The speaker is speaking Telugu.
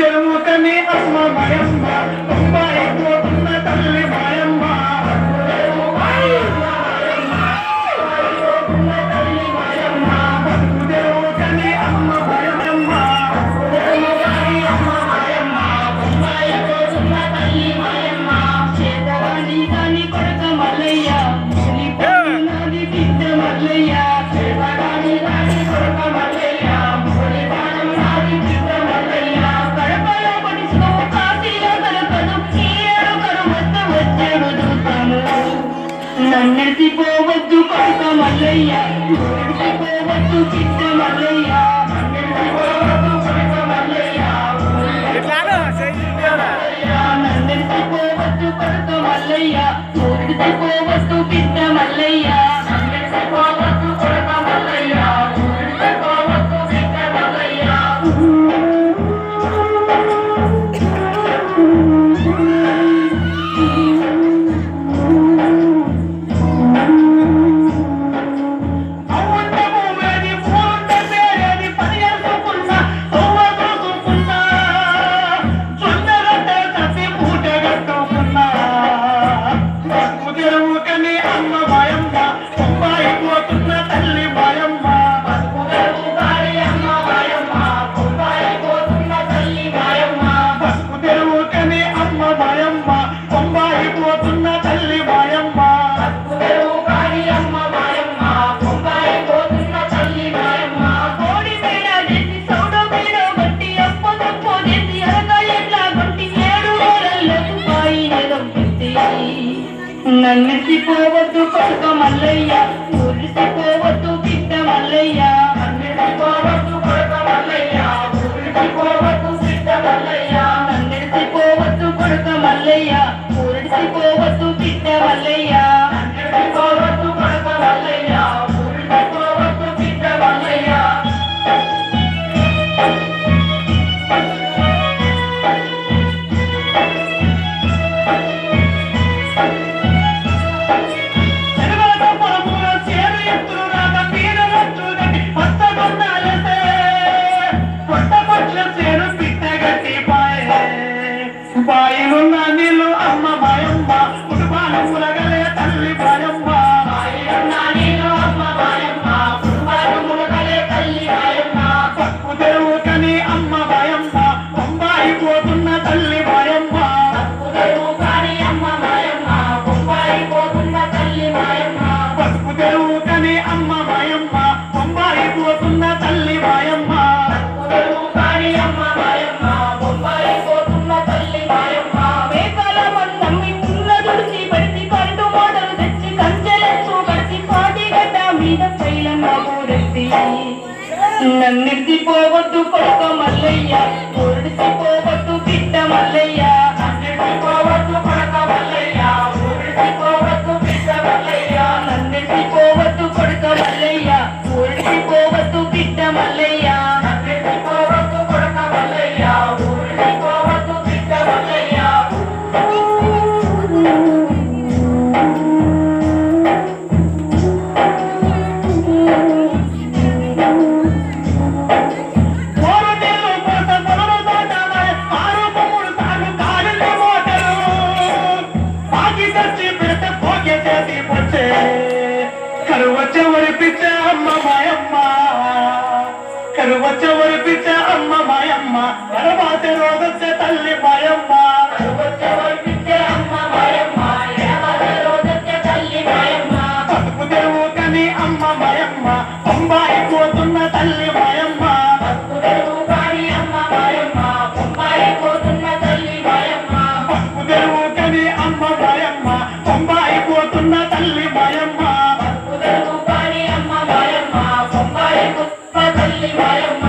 తెరువుకని అమ్మ మాయమ్మ బొంబాయి పోతున్న తల్లి మాయమ్మ తెరువుకని అమ్మ మాయమ్మ చేతవాణి కాని కొడక మల్లయ్య నాది బిడ్డ మల్లయ్య చేతవాణి కాని కొడక మల్లయ్య నాది బిడ్డ మల్లయ్య కడపలో పడుచుకో కాశీలో కలపదు ఈయడు కరుమత్త వచ్చాడు చూస్తాను నన్నెత్తిపోవద్దు కొడక మల్లయ్య నన్నెత్తిపోవద్దు బిడ్డ మల్లయ్య నన్నెత్తిపోవద్దు కొడక మల్లయ్య నన్నెత్తిపోవద్దు కొడక మల్లయ్య నన్నెత్తిపోవద్దు బిడ్డ మల్లయ్య నన్నెత్తిపోవద్దు కొడక మల్లయ్య నన్నెత్తిపోవద్దు బిడ్డ మల్లయ్య నన్నెత్తిపోవద్దు కొడుక మల్లయ్య ఊరిసిపోవద్దు బిడ్డ మల్లయ్య నన్నెత్తిపోవద్దు కొడుక మల్లయ్య ఊరిసిపోవద్దు బిడ్డ మల్లయ్య నన్నెత్తిపోవద్దు కొడుక మల్లయ్య ఊరిసిపోవద్దు బిడ్డ మల్లయ్య నన్నెత్తిపోవద్దు కొడుక మల్లయ్య ఊరిసిపోవద్దు బిడ్డ మల్లయ్య బాయిలున్న నీళ్ళు అమ్మ మాయమ్మ కుటుంబాలు ములగలే తల్లి మాయమ్మ బాయిలున్న నీళ్ళు అమ్మ మాయమ్మ కుటుంబాలు ములగలే తల్లి మాయమ్మ పక్కు తెరువుకని అమ్మ మాయమ్మ బొంబాయి పోతున్న తల్లి మాయమ్మ పక్కు తెరువుకని అమ్మ మాయమ్మ బొంబాయి పోతున్న తల్లి మాయమ్మ పక్కు తెరువుకని అమ్మ మాయమ్మ బొంబాయి పోతున్న తల్లి మాయమ్మ పక్కు తెరువుకని అమ్మ మాయమ్మ బొంబాయి పోతున్న తల్లి మాయమ్మ వేకల మన్నమ్మి పుల్ల దుడిచి పడిచి కంటు మోడలు తెచ్చి కంచెలెత్తు కడిచి పాటి గడ్డ మీద శైలమ్మ ఊరెత్తి నన్నెత్తిపోవద్దు కొడుక మల్లయ్య ఊరిసిపోవద్దు బిడ్డ మల్లయ్య నన్నెత్తిపోవద్దు కొడుక మల్లయ్య ఊరిసిపోవద్దు బిడ్డ మల్లయ్య నన్నెత్తిపోవద్దు కొడుక మల్లయ్య ఊరిసిపోవద్దు బిడ్డ మల్లయ్య నన్నెత్తిపోవద్దు కొడుక మల్లయ్య ఊరిసిపోవద్దు బిడ్డ మల్లయ్య కరువచ్చవరి పిచ్చ అమ్మ మాయమ్మ కరువచ్చవరి పిచ్చ అమ్మ మాయమ్మ వరబాస రోజొచ్చే తల్లి మాయమ్మ కరువచ్చవరి పిచ్చ అమ్మ మాయమ్మ వరబాస రోజొచ్చే తల్లి మాయమ్మ పసుపు తెరువుకని అమ్మ మాయమ్మ బొంబాయి పోతున్న తల్లి మాయమ్మ పసుపు తెరువుకని అమ్మ మాయమ్మ బొంబాయి పోతున్న తల్లి మాయమ్మ పసుపు తెరువుకని అమ్మ మాయమ్మ బొంబాయి పోతున్న తల్లి మాయమ్మ పసుపు తెరువుకని అమ్మ మాయమ్మ బొంబాయి పోతున్న తల్లి మాయమ్మ